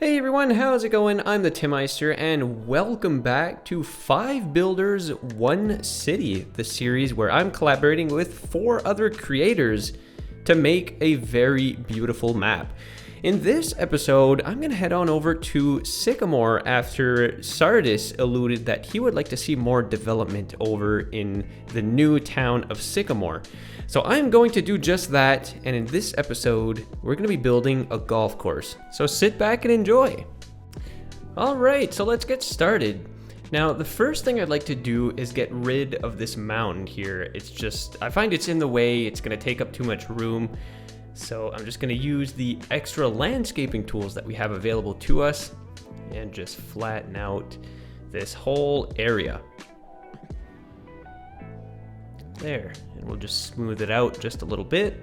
Hey everyone, how's it going? I'm the Timmeister, and welcome back to 5 Builders, 1 City, the series where I'm collaborating with 4 other creators to make a very beautiful map. In this episode, I'm going to head on over to Sycamore after Sardis alluded that he would like to see more development over in the new town of Sycamore. So I'm going to do just that, and in this episode, we're going to be building a golf course. So sit back and enjoy. Alright, so let's get started. Now, the first thing I'd like to do is get rid of this mountain here. I find it's in the way, it's going to take up too much room. So I'm just going to use the extra landscaping tools that we have available to us and just flatten out this whole area. There, and we'll just smooth it out just a little bit.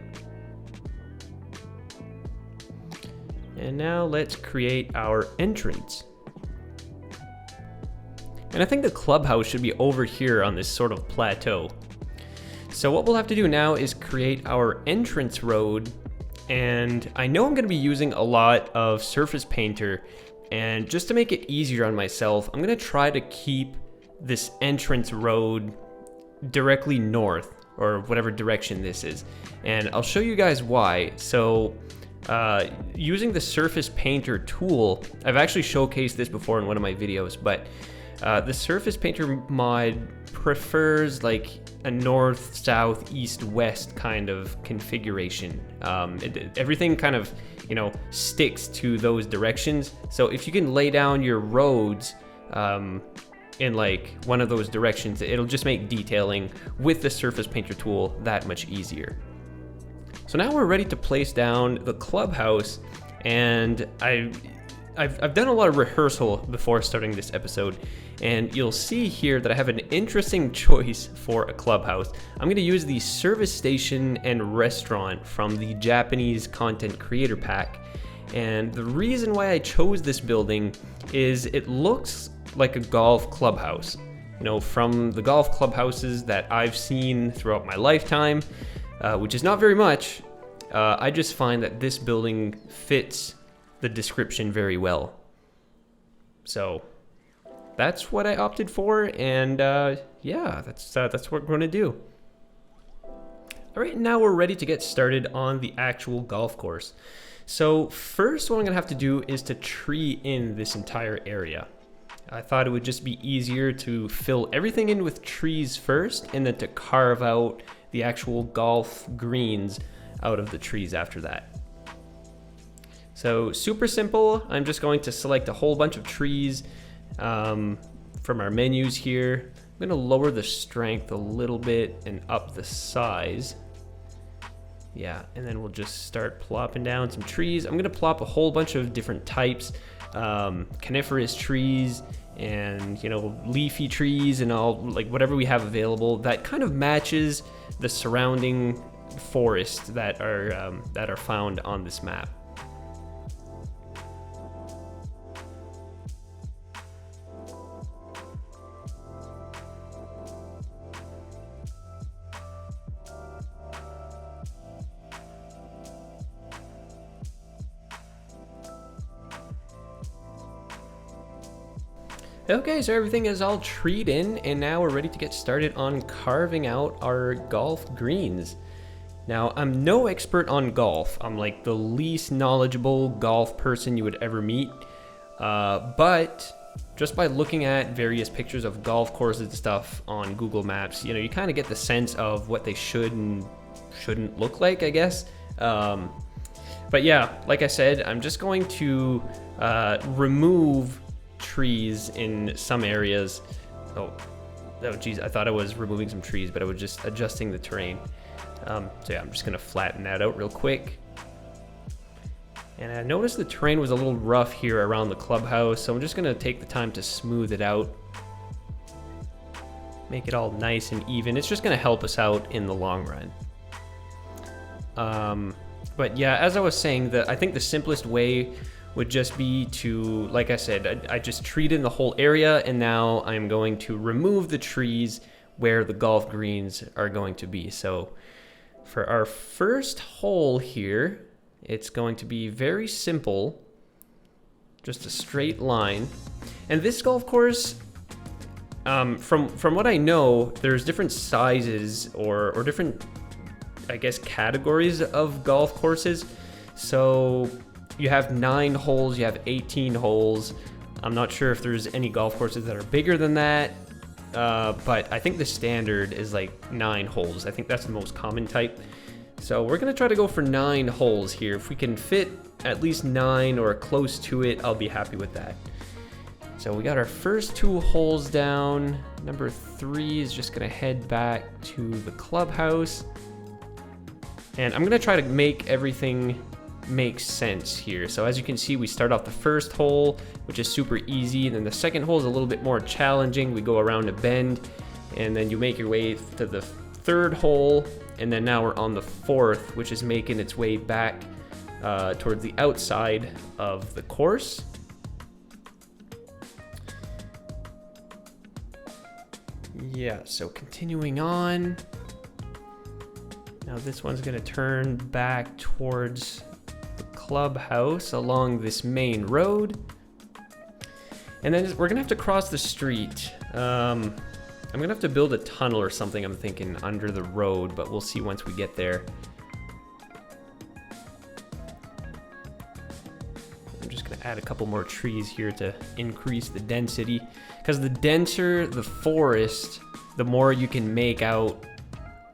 And now let's create our entrance. And I think the clubhouse should be over here on this sort of plateau. So what we'll have to do now is create our entrance road, and I know I'm going to be using a lot of surface painter, and just to make it easier on myself, I'm going to try to keep this entrance road directly north, or whatever direction this is, and I'll show you guys why. So using the surface painter tool, I've actually showcased this before in one of my videos, but the surface painter mod prefers like a north, south, east, west kind of configuration. Everything kind of, sticks to those directions. So if you can lay down your roads in like one of those directions, it'll just make detailing with the surface painter tool that much easier. So now we're ready to place down the clubhouse, and I've done a lot of rehearsal before starting this episode, and you'll see here that I have an interesting choice for a clubhouse. I'm going to use the service station and restaurant from the Japanese content creator pack, and the reason why I chose this building is it looks like a golf clubhouse. From the golf clubhouses that I've seen throughout my lifetime, which is not very much, I just find that this building fits the description very well. So that's what I opted for, and yeah, that's what we're going to do. All right, now we're ready to get started on the actual golf course. So first, what I'm going to have to do is to tree in this entire area. I thought it would just be easier to fill everything in with trees first, and then to carve out the actual golf greens out of the trees after that. So super simple. I'm just going to select a whole bunch of trees from our menus here. I'm going to lower the strength a little bit and up the size. Yeah, and then we'll just start plopping down some trees. I'm going to plop a whole bunch of different types, coniferous trees and leafy trees and all, like whatever we have available that kind of matches the surrounding forest that are found on this map. Okay, so everything is all treed in, and now we're ready to get started on carving out our golf greens. Now, I'm no expert on golf. I'm like the least knowledgeable golf person you would ever meet. But just by looking at various pictures of golf courses and stuff on Google Maps, you kind of get the sense of what they should and shouldn't look like, I guess. But yeah, like I said, I'm just going to remove trees in some areas. Oh geez, I thought I was removing some trees, but I was just adjusting the terrain. So yeah, I'm just gonna flatten that out real quick. And I noticed the terrain was a little rough here around the clubhouse, so I'm just gonna take the time to smooth it out, make it all nice and even. It's just gonna help us out in the long run. But yeah, as I was saying, I think the simplest way would just be to, like I said, I just treed in the whole area, and now I'm going to remove the trees where the golf greens are going to be. So for our first hole here, it's going to be very simple. just a straight line. And this golf course, from what I know, there's different sizes or different, I guess, categories of golf courses. So you have 9 holes, you have 18 holes. I'm not sure if there's any golf courses that are bigger than that, but I think the standard is like 9 holes. I think that's the most common type. So we're gonna try to go for 9 holes here. If we can fit at least 9 or close to it, I'll be happy with that. So we got our first 2 holes down. Number 3 is just gonna head back to the clubhouse. And I'm gonna try to make everything make sense here. So as you can see, we start off the first hole, which is super easy. Then the second hole is a little bit more challenging. We go around a bend, and then you make your way to the third hole. And then now we're on the 4th, which is making its way back towards the outside of the course. Yeah, so continuing on. Now this one's gonna turn back towards the clubhouse along this main road. And then we're gonna have to cross the street. I'm gonna have to build a tunnel or something, I'm thinking, under the road, but we'll see once we get there. I'm just gonna add a couple more trees here to increase the density, because the denser the forest, the more you can make out,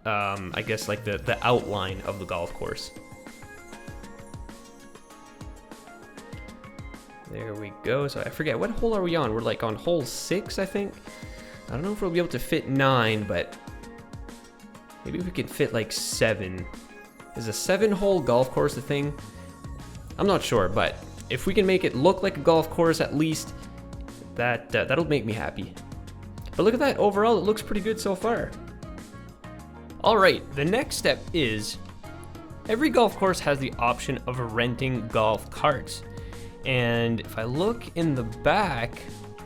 I guess, like the outline of the golf course. There we go. So I forget, what hole are we on? We're like on hole 6, I think. I don't know if we'll be able to fit 9, but maybe we could fit like 7. Is a 7-hole golf course a thing? I'm not sure, but if we can make it look like a golf course at least, that'll make me happy. But look at that, overall it looks pretty good so far. Alright, the next step is every golf course has the option of renting golf carts. And if I look in the back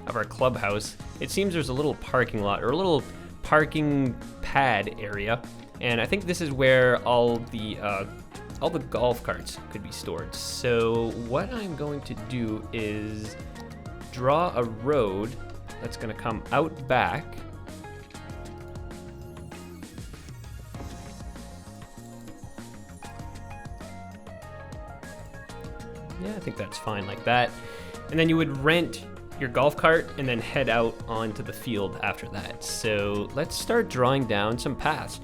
of our clubhouse, it seems there's a little parking lot or a little parking pad area. And I think this is where all the golf carts could be stored. So what I'm going to do is draw a road that's gonna come out back. Yeah, I think that's fine like that. And then you would rent your golf cart and then head out onto the field after that. So let's start drawing down some paths.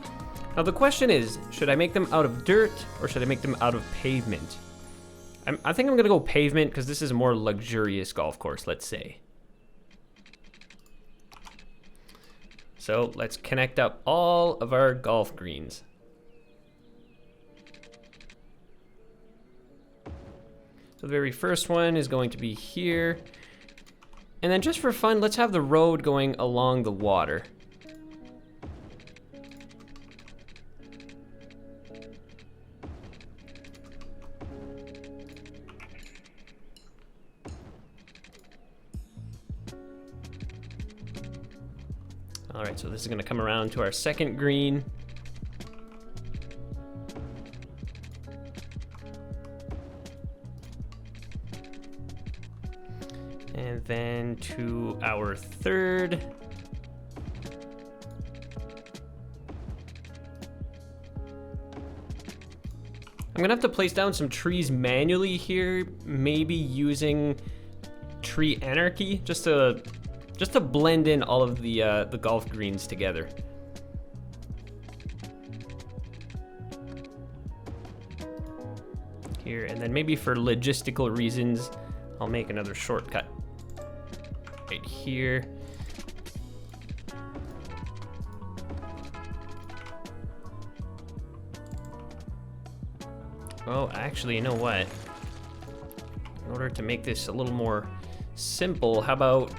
Now the question is, should I make them out of dirt or should I make them out of pavement? I think I'm gonna go pavement because this is a more luxurious golf course, let's say. So let's connect up all of our golf greens. So the very first one is going to be here. And then just for fun, let's have the road going along the water. All right, so this is gonna come around to our second green. And then to our third. I'm gonna have to place down some trees manually here, maybe using tree anarchy, just to blend in all of the golf greens together. Here, and then maybe for logistical reasons, I'll make another shortcut right here. Oh, actually, you know what? In order to make this a little more simple, how about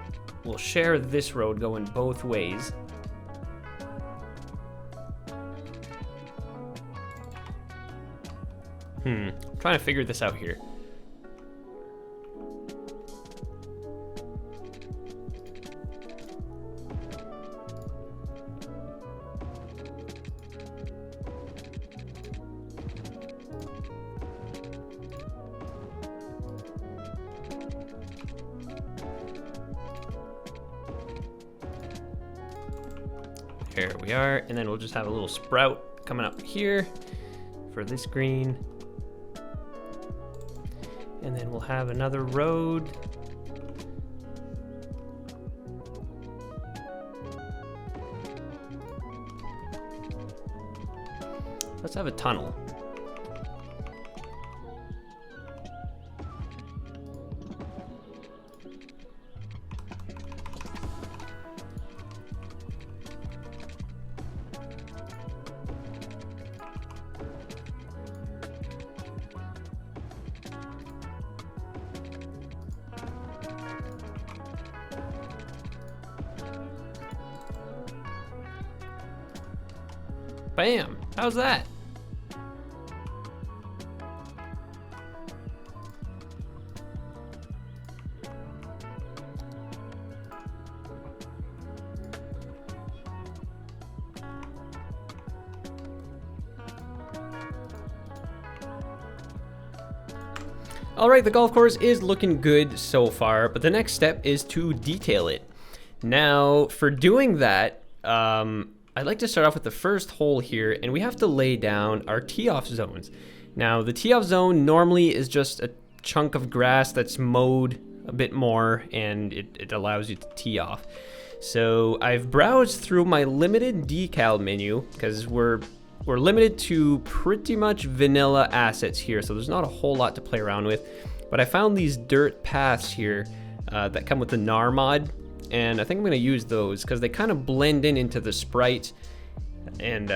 we'll share this road going both ways. I'm trying to figure this out here. There we are. And then we'll just have a little sprout coming up here for this green. And then we'll have another road. Let's have a tunnel. Bam! How's that? All right, the golf course is looking good so far, but the next step is to detail it. Now, for doing that, I'd like to start off with the first hole here, and we have to lay down our tee-off zones. Now, the tee-off zone normally is just a chunk of grass that's mowed a bit more, and it allows you to tee off. So I've browsed through my limited decal menu, because we're limited to pretty much vanilla assets here, so there's not a whole lot to play around with. But I found these dirt paths here that come with the NAR mod, and I think I'm going to use those because they kind of blend in into the sprite, and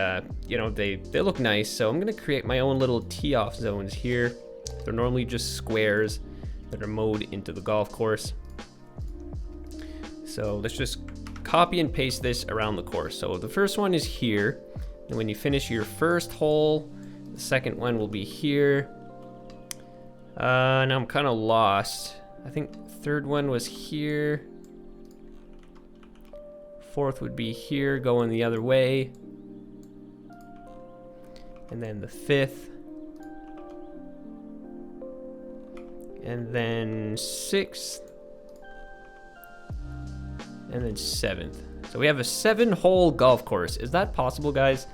you know, they look nice. So I'm going to create my own little tee-off zones here. They're normally just squares that are mowed into the golf course. So let's just copy and paste this around the course. So the first one is here, and when you finish your first hole, the second one will be here. Now I'm kind of lost. I think third one was here. Fourth would be here, going the other way. And then the fifth. And then sixth. And then seventh. So we have a 7-hole golf course. Is that possible, guys?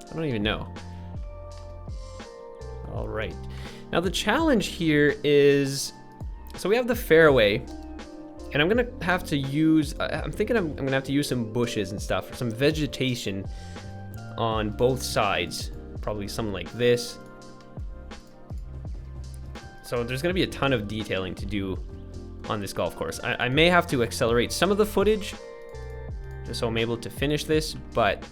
I don't even know. All right. Now the challenge here is, so we have the fairway, and I'm gonna have to use, I'm thinking I'm gonna have to use some bushes and stuff, some vegetation on both sides. Probably something like this. So there's gonna be a ton of detailing to do on this golf course. I may have to accelerate some of the footage just so I'm able to finish this, but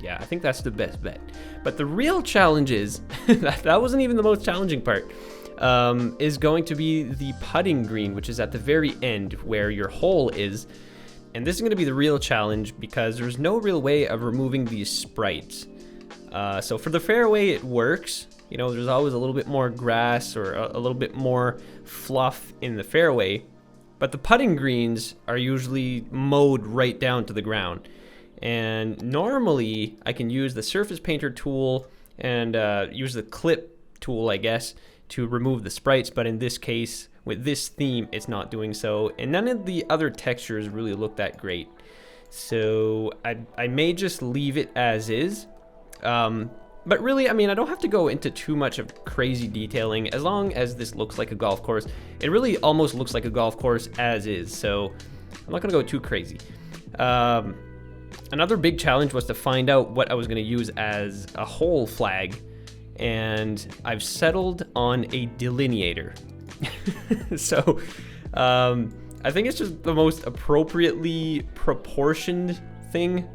yeah, I think that's the best bet. But the real challenge is, that wasn't even the most challenging part, is going to be the putting green, which is at the very end where your hole is. And this is going to be the real challenge because there's no real way of removing these sprites. So for the fairway, it works. You know, there's always a little bit more grass or a little bit more fluff in the fairway. But the putting greens are usually mowed right down to the ground. And normally I can use the surface painter tool and use the clip tool, I guess, to remove the sprites. But in this case, with this theme, it's not doing so. And none of the other textures really look that great. So I may just leave it as is. But really, I mean, I don't have to go into too much of crazy detailing. As long as this looks like a golf course, it really almost looks like a golf course as is. So I'm not gonna go too crazy. Another big challenge was to find out what I was gonna use as a hole flag. And I've settled on a delineator. So I think it's just the most appropriately proportioned thing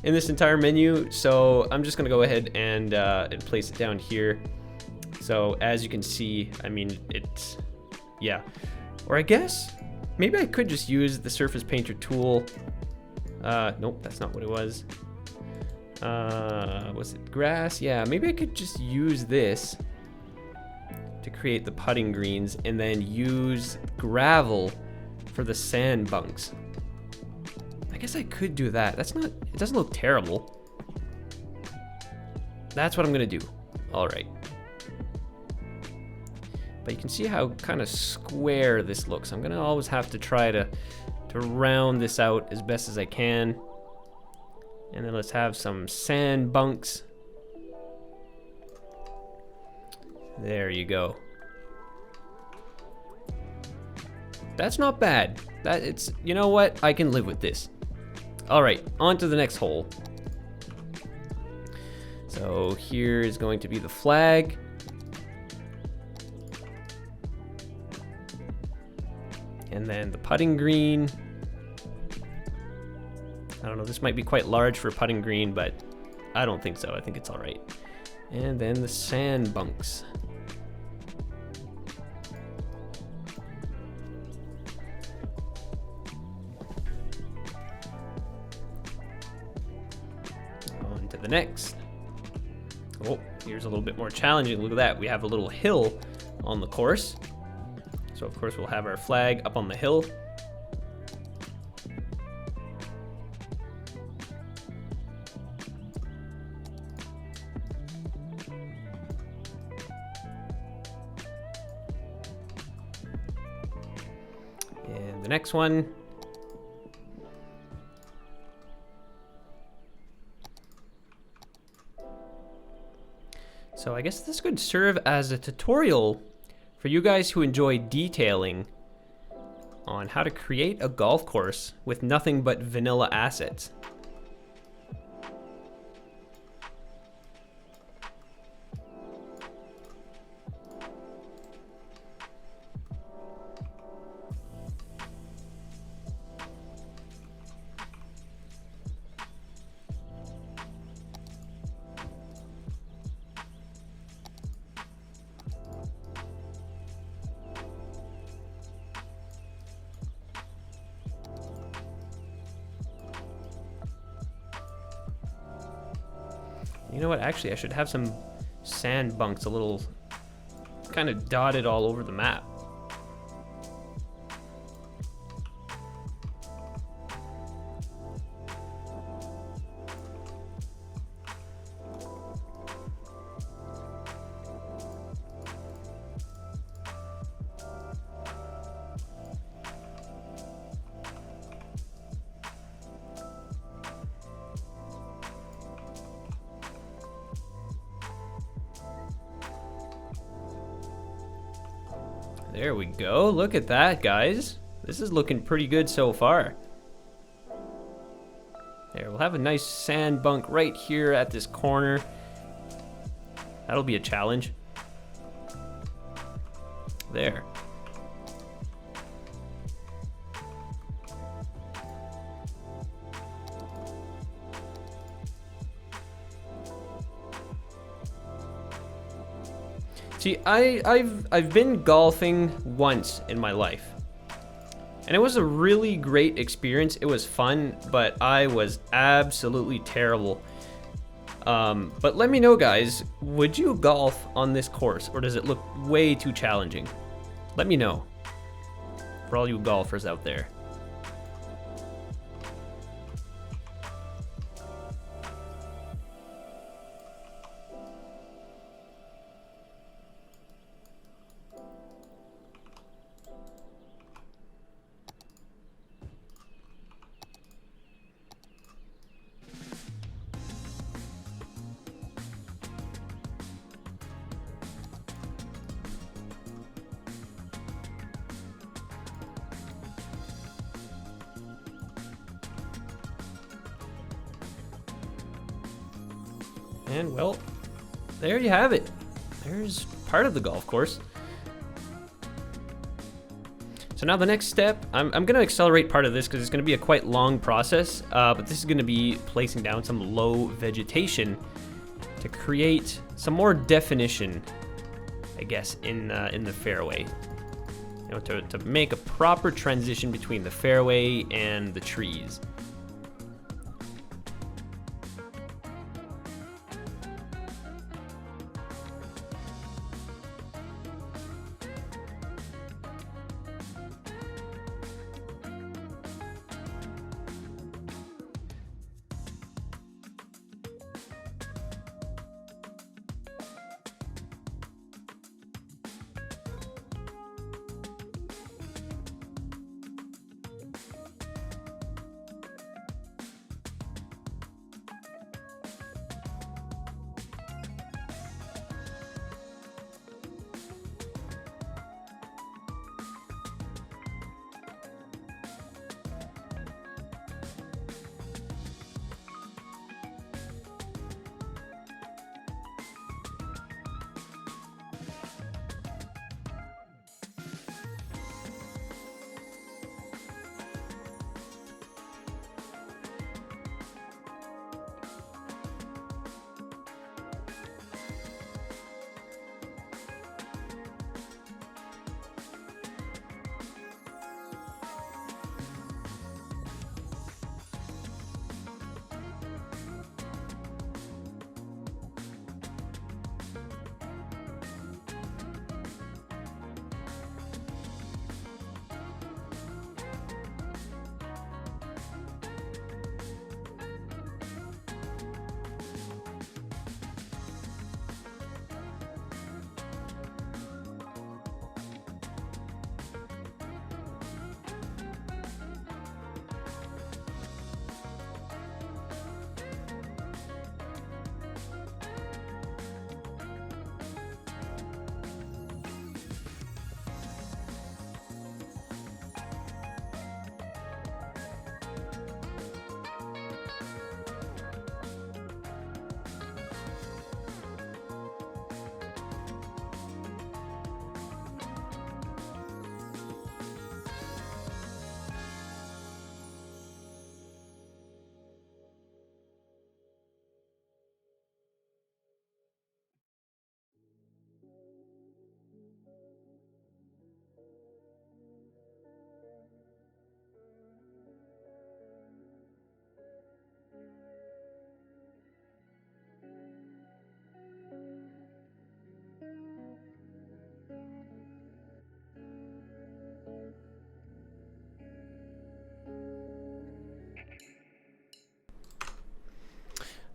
in this entire menu. So I'm just gonna go ahead and place it down here. So as you can see, I mean, it's, yeah. Or I guess maybe I could just use the surface painter tool. Nope, that's not what it was. Was it grass? Yeah, maybe I could just use this to create the putting greens and then use gravel for the sand bunks. I guess I could do that. That's not, it doesn't look terrible. That's what I'm gonna do. All right. But you can see how kind of square this looks. I'm gonna always have to try to to round this out as best as I can. And then let's have some sand bunks. There you go. That's not bad. You know what? I can live with this. All right, on to the next hole. So here is going to be the flag. And then the putting green. I don't know, this might be quite large for putting green, but I don't think so. I think it's all right. And then the sand bunks. On to the next. Oh, here's a little bit more challenging. Look at that. We have a little hill on the course. So of course we'll have our flag up on the hill. And the next one. So I guess this could serve as a tutorial for you guys who enjoy detailing on how to create a golf course with nothing but vanilla assets. You know what? Actually, I should have some sand bunks a little kind of dotted all over the map. There we go. Look at that, guys. This is looking pretty good so far. There, we'll have a nice sand bunk right here at this corner. That'll be a challenge. There. See, I've been golfing once in my life, and it was a really great experience. It was fun, but I was absolutely terrible. But let me know, guys, would you golf on this course, or does it look way too challenging? Let me know, for all you golfers out there. And well, there you have it. There's part of the golf course. So now the next step, I'm going to accelerate part of this because it's going to be a quite long process, but this is going to be placing down some low vegetation to create some more definition, I guess, in the fairway. You know, to make a proper transition between the fairway and the trees.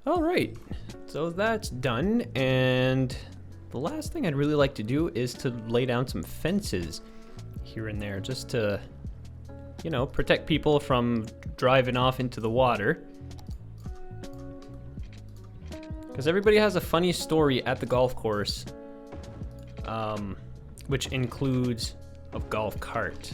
All right, so that's done, and the last thing I'd really like to do is to lay down some fences here and there, just to, you know, protect people from driving off into the water. Because everybody has a funny story at the golf course, which includes a golf cart.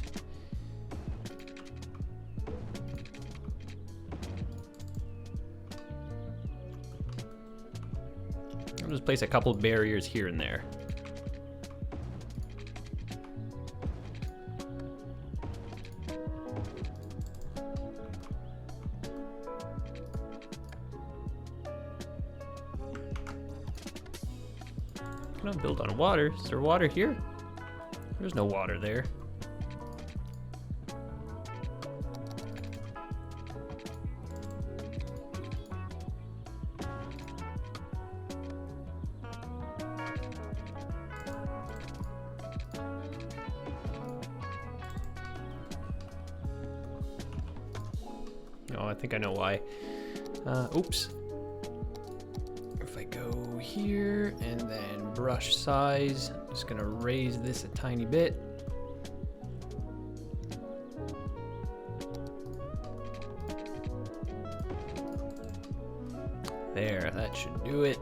I'll just place a couple barriers here and there. Can I build on water? Is there water here? There's no water there. Oh, I think I know why. Oops. If I go here and then brush size, I'm just gonna raise this a tiny bit. There, that should do it.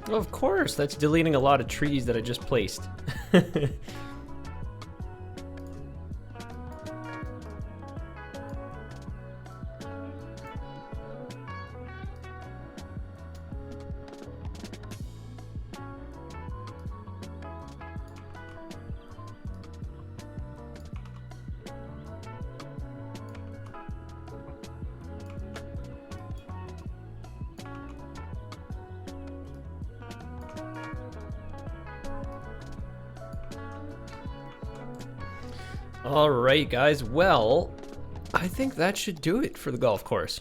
Of course, that's deleting a lot of trees that I just placed. All right, guys. Well, I think that should do it for the golf course.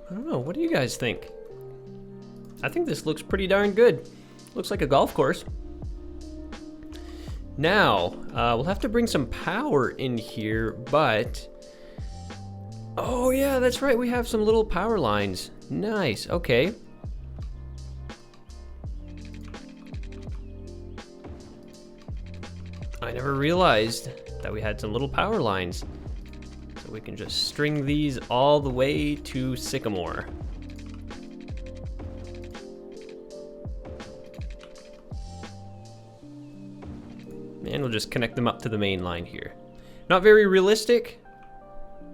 I don't know. What do you guys think? I think this looks pretty darn good. Looks like a golf course. Now, we'll have to bring some power in here, but... Oh yeah, that's right, we have some little power lines. Nice, okay. I never realized that we had some little power lines. So we can just string these all the way to Sycamore. And we'll just connect them up to the main line here. Not very realistic,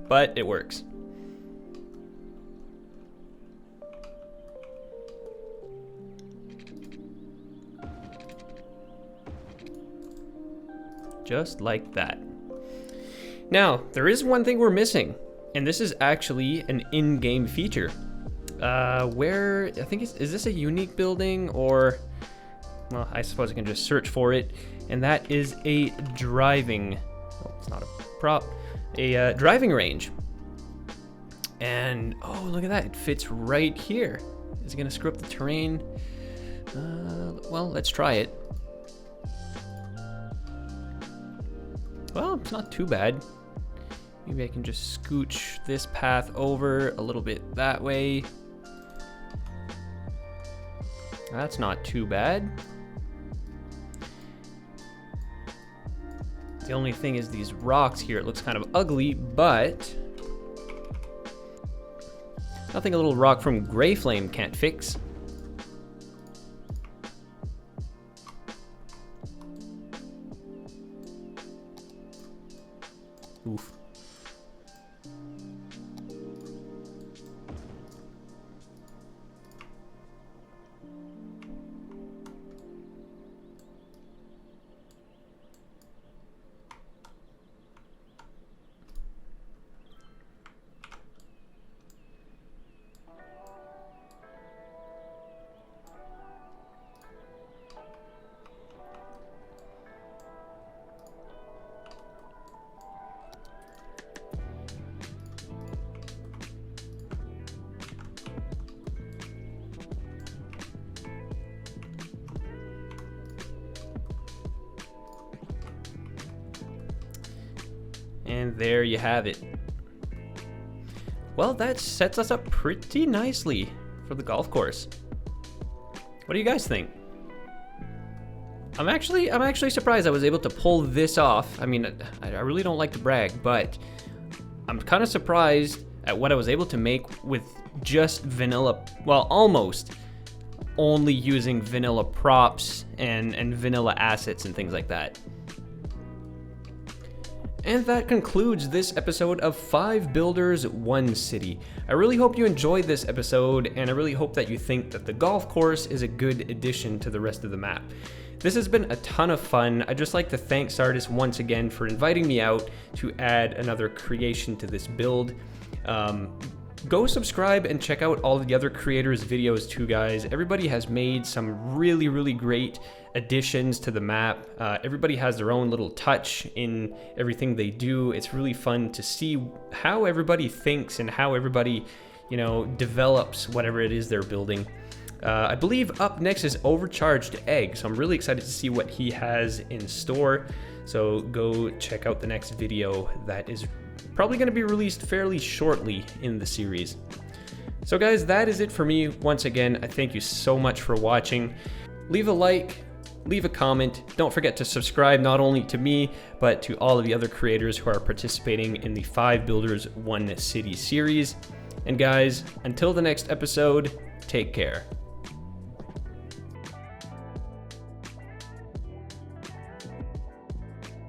but it works. Just like that. Now, there is one thing we're missing, and this is actually an in-game feature. Where, I think, is this a unique building, or, well, I suppose I can just search for it, and that is a driving, oh, it's not a prop, a driving range. And oh, look at that, it fits right here. Is it gonna screw up the terrain? Well, let's try it. Well, it's not too bad. Maybe I can just scooch this path over a little bit that way. That's not too bad. The only thing is these rocks here, it looks kind of ugly, but nothing a little rock from Gray Flame can't fix. Oof. And there you have it. Well, that sets us up pretty nicely for the golf course. What do you guys think? I'm actually surprised I was able to pull this off. I mean, I really don't like to brag, but I'm kind of surprised at what I was able to make with just vanilla, well, almost only using vanilla props and vanilla assets and things like that. And that concludes this episode of 5 Builders, 1 City. I really hope you enjoyed this episode, and I really hope that you think that the golf course is a good addition to the rest of the map. This has been a ton of fun. I'd just like to thank Sardis once again for inviting me out to add another creation to this build. Go subscribe and check out all of the other creators' videos too, guys. Everybody has made some really, really great additions to the map. Everybody has their own little touch in everything they do. It's really fun to see how everybody thinks and how everybody, you know, develops whatever it is they're building. I believe up next is Overcharged Egg, so I'm really excited to see what he has in store. So go check out the next video that is probably going to be released fairly shortly in the series. So guys, that is it for me. Once again, I thank you so much for watching. Leave a like, leave a comment. Don't forget to subscribe not only to me, but to all of the other creators who are participating in the 5 Builders, 1 City series. And guys, until the next episode, take care.